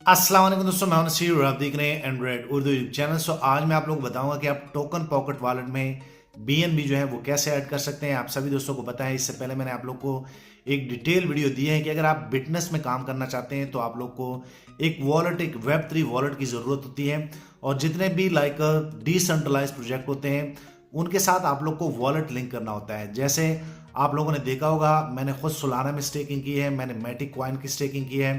अस्सलाम वालेकुम दोस्तों, मैं हूं नसीर और आप देख रहे हैं एंड्रॉइड उर्दू यूट्यूब चैनल। आज मैं आप लोगों को बताऊंगा कि आप टोकन पॉकेट वॉलेट में बीएनबी जो है वो कैसे ऐड कर सकते हैं। आप सभी दोस्तों को पता है, इससे पहले मैंने आप लोग को एक डिटेल वीडियो दी है कि अगर आप बिटनेस में काम करना चाहते हैं तो आप लोग को एक वॉलेट, एक वेब3 वॉलेट की ज़रूरत होती है। और जितने भी लाइक डिसेंट्रलाइज प्रोजेक्ट होते हैं उनके साथ आप लोग को वॉलेट लिंक करना होता है। जैसे आप लोगों ने देखा होगा, मैंने खुद सोलाना में स्टेकिंग की है, मैंने मैटिक कॉइन की स्टेकिंग की है,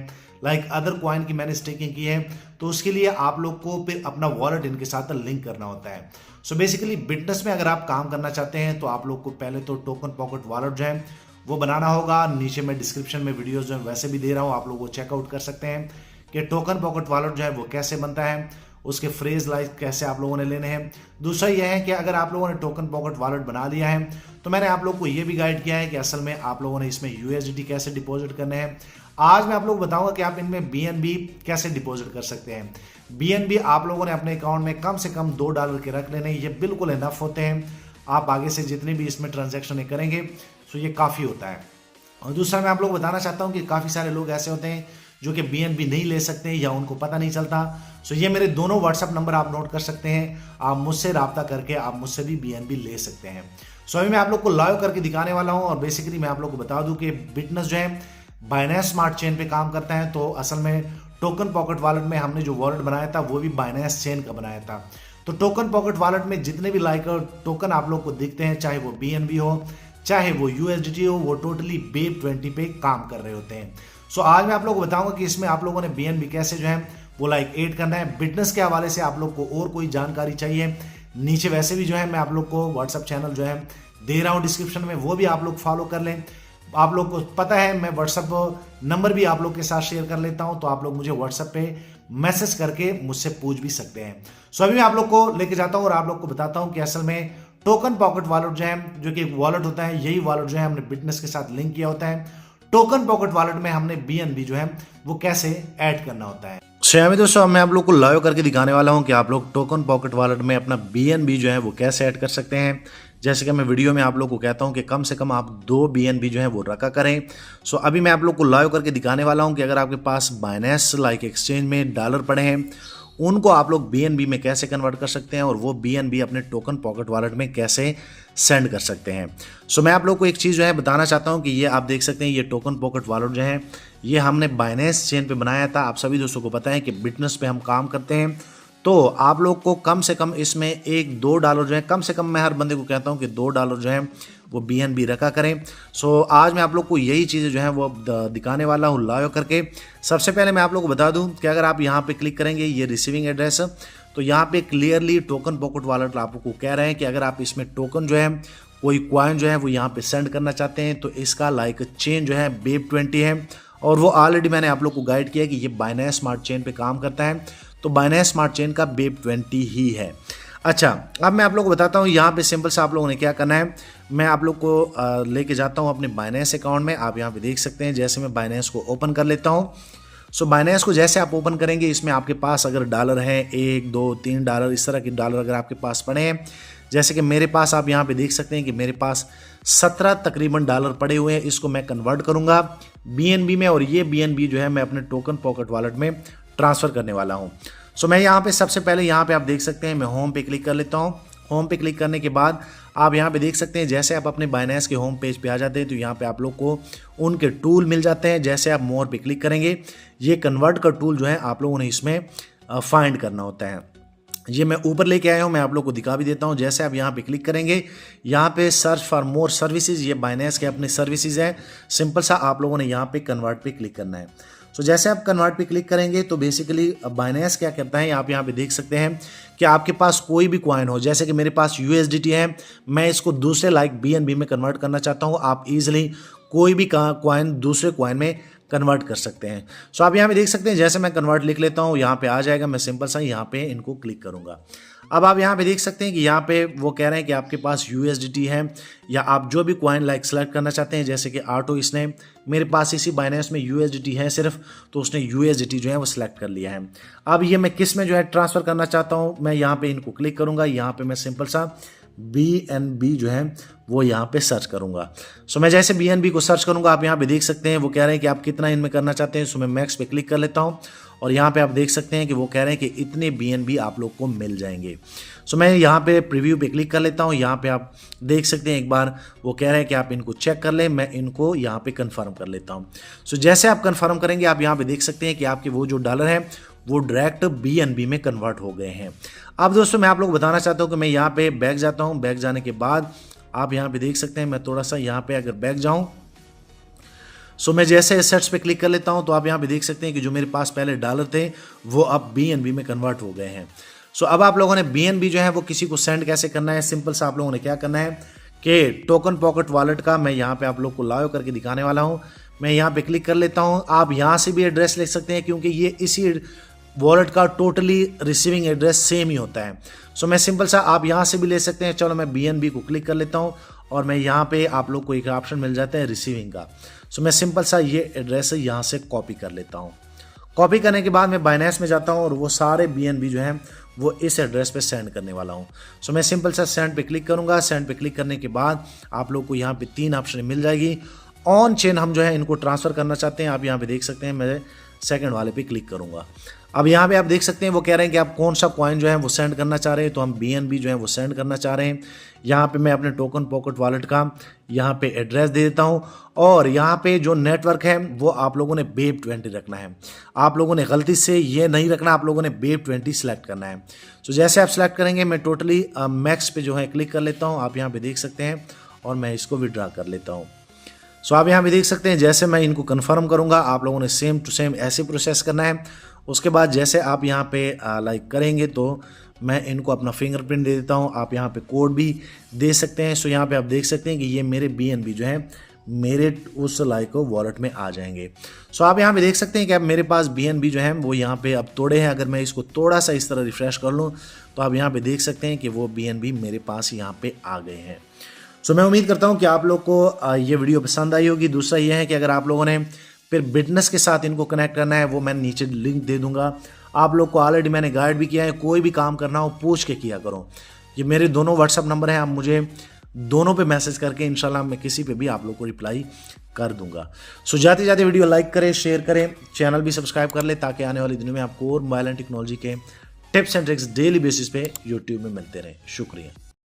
लाइक अदर कॉइन की मैंने स्टेकिंग की है। तो उसके लिए आप लोग को फिर अपना वॉलेट इनके साथ लिंक करना होता है। सो बेसिकली बिटनेस में अगर आप काम करना चाहते हैं तो आप लोग को पहले तो टोकन पॉकेट वॉलेट जो है वो बनाना होगा। नीचे मैं डिस्क्रिप्शन में वीडियोस जो है वैसे भी दे रहा हूँ, आप लोग वो चेकआउट कर सकते हैं कि टोकन पॉकेट वॉलेट जो है वो कैसे बनता है, उसके फ्रेज लाइक कैसे आप लोगों ने लेने हैं। दूसरा यह है कि अगर आप लोगों ने टोकन पॉकेट वॉलेट बना लिया है तो मैंने आप लोग को यह भी गाइड किया है कि असल में आप लोगों ने इसमें यूएसडीटी कैसे डिपॉजिट करने हैं। आज मैं आप लोग को बताऊंगा कि आप इनमें बीएनबी कैसे डिपॉजिट कर सकते हैं। बीएनबी आप लोगों ने अपने अकाउंट में कम से कम $2 के रख लेने, ये बिल्कुल इनफ होते हैं। आप आगे से जितनी भी इसमें ट्रांजेक्शन करेंगे तो ये काफ़ी होता है। और दूसरा मैं आप लोग बताना चाहता हूँ कि काफ़ी सारे लोग ऐसे होते हैं जो कि बीएनबी नहीं ले सकते या उनको पता नहीं चलता। सो ये मेरे दोनों व्हाट्सअप नंबर आप नोट कर सकते हैं, आप मुझसे रब्ता करके आप मुझसे भी बीएनबी ले सकते हैं। सो अभी मैं आप लोग को लाइव करके दिखाने वाला हूँ। और बेसिकली मैं आप लोग को बता दूं कि बिटनेस जो है बाइनेंस स्मार्ट चेन पे काम करता है। तो असल में टोकन पॉकेट वॉलेट में हमने जो वॉलेट बनाया था वो भी बाइनेंस चेन का बनाया था। तो टोकन पॉकेट वॉलेट में जितने भी लाइक टोकन आप लोग को दिखते हैं, चाहे वो बीएनबी हो चाहे वो यूएसडीटी हो, वो टोटली BEP20 पे काम कर रहे होते हैं। सो आज मैं आप लोगों को बताऊंगा कि इसमें आप लोगों ने बीएनबी कैसे जो है वो लाइक ऐड करना है। बिटनेस के हवाले से आप लोग को और कोई जानकारी चाहिए, नीचे वैसे भी जो है मैं आप लोग को व्हाट्सअप चैनल जो है दे रहा हूँ डिस्क्रिप्शन में, वो भी आप लोग फॉलो कर लें। आप लोग को पता है मैं व्हाट्सअप नंबर भी आप लोग के साथ शेयर कर लेता हूं, तो आप लोग मुझे व्हाट्सअप पे मैसेज करके मुझसे पूछ भी सकते हैं। सो अभी मैं आप लोग को लेके जाता हूं और आप लोग को बताता हूं कि असल में टोकन पॉकेट वॉलेट जो है, जो कि एक वॉलेट होता है, यही वॉलेट जो है हमने बिटनेस के साथ लिंक किया होता है। टोकन पॉकेट वॉलेट में हमने बीएनबी जो है वो कैसे ऐड करना होता है। श्यामी दोस्तों, मैं आप लोग को लाइव करके दिखाने वाला हूं कि आप लोग टोकन पॉकेट वॉलेट में अपना बीएनबी जो है वो कैसे ऐड कर सकते हैं। जैसे कि मैं वीडियो में आप लोग को कहता हूं कि कम से कम आप 2 बीएनबी जो है वो रखा करें। सो अभी मैं आप लोग को लाइव करके दिखाने वाला हूं कि अगर आपके पास बाइनेंस लाइक एक्सचेंज में डॉलर पड़े हैं, उनको आप लोग बीएनबी में कैसे कन्वर्ट कर सकते हैं और वो बीएनबी अपने टोकन पॉकेट वॉलेट में कैसे सेंड कर सकते हैं। सो मैं आप लोग को एक चीज़ जो है बताना चाहता हूं कि ये आप देख सकते हैं, ये टोकन पॉकेट वॉलेट जो है ये हमने बाइनेंस चेन पे बनाया था। आप सभी दोस्तों को पता है कि बिटनेस पे हम काम करते हैं, तो आप लोग को कम से कम इसमें $1-2 जो है, कम से कम मैं हर बंदे को कहता हूं कि $2 जो है वो बीएनबी रखा करें। सो आज मैं आप लोग को यही चीज़ें जो है वो दिखाने वाला हूँ लाइव करके। सबसे पहले मैं आप लोग को बता दूं कि अगर आप यहाँ पे क्लिक करेंगे ये रिसीविंग एड्रेस, तो यहाँ पे क्लियरली टोकन पॉकेट वॉलेट आप लोग को कह रहे हैं कि अगर आप इसमें टोकन जो है, कोई कॉइन जो है वो यहाँ पे सेंड करना चाहते हैं, तो इसका लाइक चेन जो है BEP20 है। और वो ऑलरेडी मैंने आप लोग को गाइड किया कि ये बाइनेंस स्मार्ट चेन पे काम करता है, तो बाइनेंस स्मार्ट चेन का BEP20 ही है। अच्छा, अब मैं आप लोग को बताता हूँ यहाँ पे सिंपल सा आप लोगों ने क्या करना है। मैं आप लोग को लेके जाता हूँ अपने बाइनेंस अकाउंट में। आप यहाँ पे देख सकते हैं, जैसे मैं बाइनेंस को ओपन कर लेता हूँ। सो बाइनेंस को जैसे आप ओपन करेंगे, इसमें आपके पास अगर डॉलर है $1, $2, $3 इस तरह के डॉलर अगर आपके पास पड़े हैं, जैसे कि मेरे पास आप यहाँ पे देख सकते हैं कि मेरे पास 17 तकरीबन डॉलर पड़े हुए हैं। इसको मैं कन्वर्ट करूँगा बीएनबी में और ये बीएनबी जो है मैं अपने टोकन पॉकेट वॉलेट में ट्रांसफ़र करने वाला हूँ। सो मैं यहाँ पे सबसे पहले यहाँ पे आप देख सकते हैं, मैं होम पे क्लिक कर लेता हूँ। होम पे क्लिक करने के बाद आप यहाँ पे देख सकते हैं, जैसे आप अपने बाइनेंस के होम पेज पे आ जाते हैं तो यहाँ पे आप लोग को उनके टूल मिल जाते हैं। जैसे आप मोर पे क्लिक करेंगे, ये कन्वर्ट का टूल जो है आप लोगों ने इसमें फाइंड करना होता है। ये मैं ऊपर लेके आया हूँ, मैं आप लोग को दिखा भी देता हूँ। जैसे आप यहाँ पे क्लिक करेंगे, यहाँ पे सर्च फॉर मोर सर्विसेज, ये बाइनेंस के अपने सर्विसेज है। सिंपल सा आप लोगों ने यहाँ पे कन्वर्ट पे क्लिक करना है। सो जैसे आप कन्वर्ट पे क्लिक करेंगे तो बेसिकली बाइनेंस क्या करता है, आप यहाँ पे देख सकते हैं कि आपके पास कोई भी कॉइन हो, जैसे कि मेरे पास यूएसडीटी है, मैं इसको दूसरे लाइक बीएनबी में कन्वर्ट करना चाहता हूँ। आप इजीली कोई भी कॉइन दूसरे कॉइन में कन्वर्ट कर सकते हैं। सो आप यहाँ पे देख सकते हैं, जैसे मैं कन्वर्ट लिख लेता हूँ, यहाँ पे आ जाएगा। मैं सिंपल सा यहाँ पे इनको क्लिक करूँगा। अब आप यहाँ पे देख सकते हैं कि यहाँ पे वो कह रहे हैं कि आपके पास यूएसडीटी है या आप जो भी कॉइन लाइक सेलेक्ट करना चाहते हैं, जैसे कि आटो, इसने मेरे पास इसी बाइनेंस में यूएसडीटी है सिर्फ, तो उसने यूएसडीटी जो है वो सिलेक्ट कर लिया है। अब ये मैं किस में जो है ट्रांसफ़र करना चाहता हूँ, मैं यहाँ पे इनको क्लिक करूँगा। यहाँ पे मैं सिंपल सा BNB जो है वो यहाँ पे सर्च करूँगा। सो मैं जैसे BNB को सर्च करूँगा, आप यहाँ पे देख सकते हैं वो कह रहे हैं कि आप कितना इनमें करना चाहते हैं। सो मैं मैक्स पे क्लिक कर लेता हूँ और यहाँ पे आप देख सकते हैं कि वो कह रहे हैं कि इतने BNB आप लोग को मिल जाएंगे। सो मैं यहाँ पे प्रीव्यू पे क्लिक कर लेता हूँ। यहाँ पे आप देख सकते हैं एक बार वो कह रहे हैं कि आप इनको चेक कर लें, मैं इनको यहाँ पे कंफर्म कर लेता हूँ। सो जैसे आप कंफर्म करेंगे आप यहाँ पे देख सकते हैं कि आपके वो जो डॉलर हैं वो डायरेक्ट BNB में कन्वर्ट हो गए हैं। अब दोस्तों मैं आप लोग बताना चाहता हूँ कि मैं यहाँ पे बैक जाता हूँ। बैक जाने के बाद आप यहाँ पे देख सकते हैं, मैं थोड़ा सा यहाँ पे अगर बैक जाऊँ, सो मैं जैसे एसेट्स पे क्लिक कर लेता हूँ तो आप यहाँ पे देख सकते हैं कि जो मेरे पास पहले डॉलर थे वो अब BNB में कन्वर्ट हो गए हैं। सो अब आप लोगों ने BNB जो है वो किसी को सेंड कैसे करना है, सिंपल सा आप लोगों ने क्या करना है कि टोकन पॉकेट वॉलेट का मैं यहाँ पे आप लोग को लाइव करके दिखाने वाला हूँ। मैं यहाँ पे क्लिक कर लेता हूँ। आप यहाँ से भी एड्रेस लिख सकते हैं क्योंकि ये इसी वॉलेट का टोटली रिसीविंग एड्रेस सेम ही होता है। सो मैं सिंपल सा आप यहाँ से भी ले सकते हैं। चलो मैं BNB को क्लिक कर लेता हूँ और मैं यहाँ पे आप लोग को एक ऑप्शन मिल जाता है रिसीविंग का। सो मैं सिंपल सा ये एड्रेस यहाँ से कॉपी कर लेता हूँ। कॉपी करने के बाद मैं बाइनेंस में जाता हूँ और वो सारे BNB जो हैं वो इस एड्रेस पे सेंड करने वाला हूँ। सो मैं सिंपल सा सेंड पे क्लिक करूँगा। सेंड पे क्लिक करने के बाद आप लोग को यहाँ पे 3 ऑप्शन मिल जाएगी। ऑन चेन हम जो है इनको ट्रांसफ़र करना चाहते हैं। आप यहाँ पे देख सकते हैं, मैं सेकंड वाले पे क्लिक करूँगा। अब यहाँ पे आप देख सकते हैं वो कह रहे हैं कि आप कौन सा कॉइन जो है वो सेंड करना चाह रहे हैं, तो हम BNB जो है वो सेंड करना चाह रहे हैं। यहाँ पे मैं अपने टोकन पॉकेट वॉलेट का यहाँ पे एड्रेस दे देता हूँ और यहाँ पे जो नेटवर्क है वो आप लोगों ने BEP20 रखना है। आप लोगों ने गलती से ये नहीं रखना, आप लोगों ने BEP20 सेलेक्ट करना है। सो जैसे आप सेलेक्ट करेंगे मैं टोटली मैक्स पे जो है क्लिक कर लेता हूँ। आप यहाँ पे देख सकते हैं और मैं इसको विड्रॉ कर लेता हूँ। सो आप यहाँ पे देख सकते हैं जैसे मैं इनको कन्फर्म करूँगा आप लोगों ने सेम टू सेम ऐसे प्रोसेस करना है। उसके बाद जैसे आप यहाँ पे लाइक करेंगे तो मैं इनको अपना फिंगरप्रिंट दे देता हूँ। आप यहाँ पे कोड भी दे सकते हैं। सो यहाँ पे आप देख सकते हैं कि ये मेरे BNB जो है मेरे उस लाइक वॉलेट में आ जाएंगे। सो आप यहाँ पे देख सकते हैं कि अब मेरे पास BNB जो है वो यहाँ पे अब तोड़े हैं। अगर मैं इसको थोड़ा सा इस तरह रिफ्रेश कर लूँ तो आप यहाँ पे देख सकते हैं कि वो BNB मेरे पास यहाँ पे आ गए हैं। सो मैं उम्मीद करता हूँ कि आप लोग को ये वीडियो पसंद आई होगी। दूसरा ये है कि अगर आप लोगों ने फिर बिटनेस के साथ इनको कनेक्ट करना है वो मैं नीचे लिंक दे दूंगा। आप लोग को ऑलरेडी मैंने गाइड भी किया है, कोई भी काम करना हो पूछ के किया करो। ये मेरे दोनों व्हाट्सअप नंबर हैं, आप मुझे दोनों पे मैसेज करके इंशाल्लाह मैं किसी पे भी आप लोग को रिप्लाई कर दूंगा। सो जाते जाते वीडियो लाइक करें, शेयर करें, चैनल भी सब्सक्राइब कर ले ताकि आने वाले दिनों में आपको और मोबाइल एंड टेक्नोलॉजी के tips and tricks daily basis पे यूट्यूब में मिलते रहें। शुक्रिया।